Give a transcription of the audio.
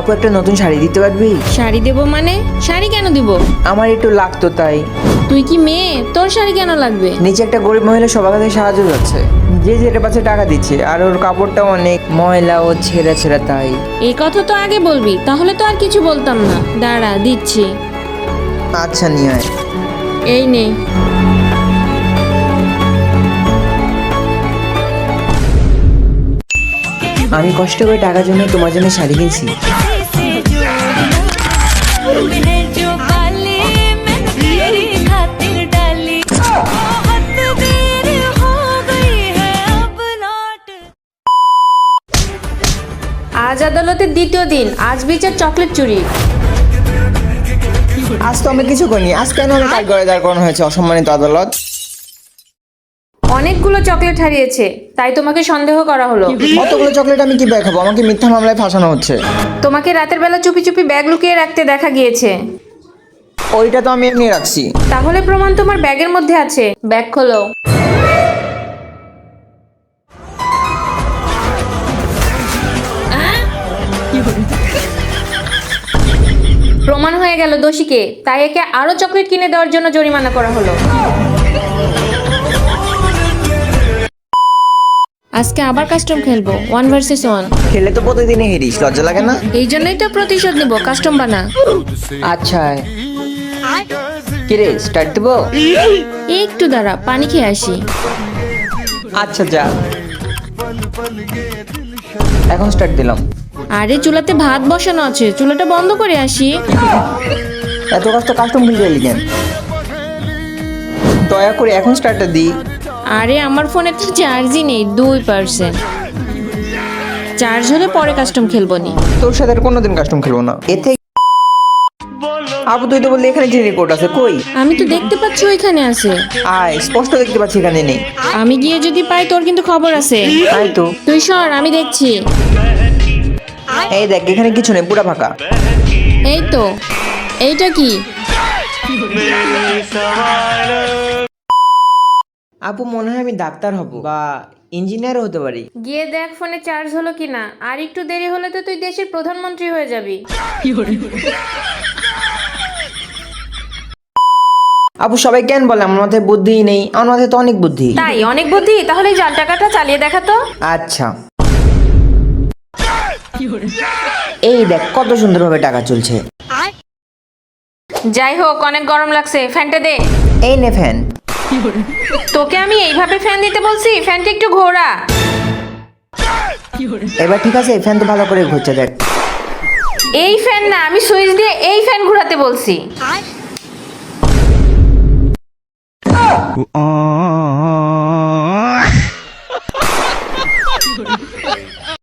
আপু একটা নতুন শাড়ি দিতে পারবি? শাড়ি দেবো মানে? শাড়ি কেন দিব? আমার একটু লাগতো তাই। তুই কি মেয়ে? তোর শাড়ি কেন লাগবে? নিচে একটা গরিব মহিলা সবার কাছে সাহায্য যাচ্ছে, যে যেটা পাচ্ছে টাকা দিচ্ছে, আর ওর কাপড়টা অনেক ময়লা ও ছেঁড়া ছেঁড়া তাই। এই কথা তো আগে বলবি, তাহলে তো আর কিছু বলতাম না। দাঁড়া দিচ্ছি। আচ্ছা নিয়ে আয়। এই নে। আমি কষ্ট করে টাকার জন্য তোমার জন্য শাড়ি কিনছি। আজ আদালতের দ্বিতীয় দিন, আজ বিচার চকলেট চুরি। আজ তো আমি কিছু করিনি, আজ কেন আমি কাজ করে দাঁড় করানো হয়েছে অসম্মানিত আদালত? অনেকগুলো চকলেট হারিয়েছে, তাই তোমাকে সন্দেহ করা হলো। অতগুলো চকলেট আমি কি খাবো? আমাকে মিথ্যা মামলায় ফাঁসানো হচ্ছে। তোমাকে রাতের বেলা চুপি চুপি ব্যাগ লুকিয়ে রাখতে দেখা গিয়েছে। ওইটা তো আমি এমনি রাখছি। তাহলে প্রমাণ তোমার ব্যাগের মধ্যে আছে। ব্যাগ খোলো। প্রমাণ হয়ে গেল দোষীকে, তাই একে আরো চকলেট কিনে দেওয়ার জন্য জরিমানা করা হলো। আজকে আবার কাস্টম খেলবো 1 ভার্সেস 1। খেলে তো প্রতিদিনই হেরিস, লজ্জা লাগে না? এই জন্যই তো প্রতিশোধ নিব, কাস্টম বানা। আচ্ছা কিরে স্টার্ট দেবো? একটু দাঁড়া, পানি খেয়ে আসি। আচ্ছা যা, এখন স্টার্ট দিলাম। আরে চুলাতে ভাত বসানো আছে, চুলাটা বন্ধ করে আসি। এত কষ্ট কাস্টম খেলতে এলি কেন? দয়া করে এখন স্টার্টটা দি। আরে আমার ফোনে তো চার্জই নেই, 2%। চার্জ হলে পরে কাস্টম খেলবো নি। তোর সাথে আর কোনোদিন কাস্টম খেলবো না। এতে আপু তুই তো বললি এখানে যে রেকর্ড আছে, কই? আমি তো দেখতে পাচ্ছি ওইখানে আছে। আয়, স্পষ্ট দেখতে পাচ্ছি এখানে নেই। আমি গিয়ে যদি পাই তোর কিন্তু খবর আছে। আয় তো। তুই সর, আমি দেখছি। এই দেখ এখানে কিছু নেই, পুরা ফাঁকা। এই তো। এইটা কি? আপু মনে হয় আমি ডাক্তার হব বা ইঞ্জিনিয়ারও হতে পারি। গিয়ে দেখ ফোনে চার্জ হলো কিনা, আর একটু দেরি হলে তো তুই দেশের প্রধানমন্ত্রী হয়ে যাবি। আপু সবাই কেন বলে আমার মাথায় বুদ্ধি নেই? আমার মাথায় তো অনেক বুদ্ধি। তাই অনেক বুদ্ধি? তাহলে এই জাল টাকাটা চালিয়ে দেখা তো। আচ্ছা এই দেখ কত সুন্দরভাবে টাকা চলছে। যাই হোক, অনেক গরম লাগছে, ফ্যানটা দে। এই নে ফ্যান। তোকে আমি এইভাবে ফ্যান দিতে বলছি? ফ্যানটা একটু ঘোরা। এবার ঠিক আছে, ফ্যান তো ভালো করে ঘুরছে দেখ। এই ফ্যান না, আমি সুইচ দিয়ে এই ফ্যান ঘোরাতে বলছি।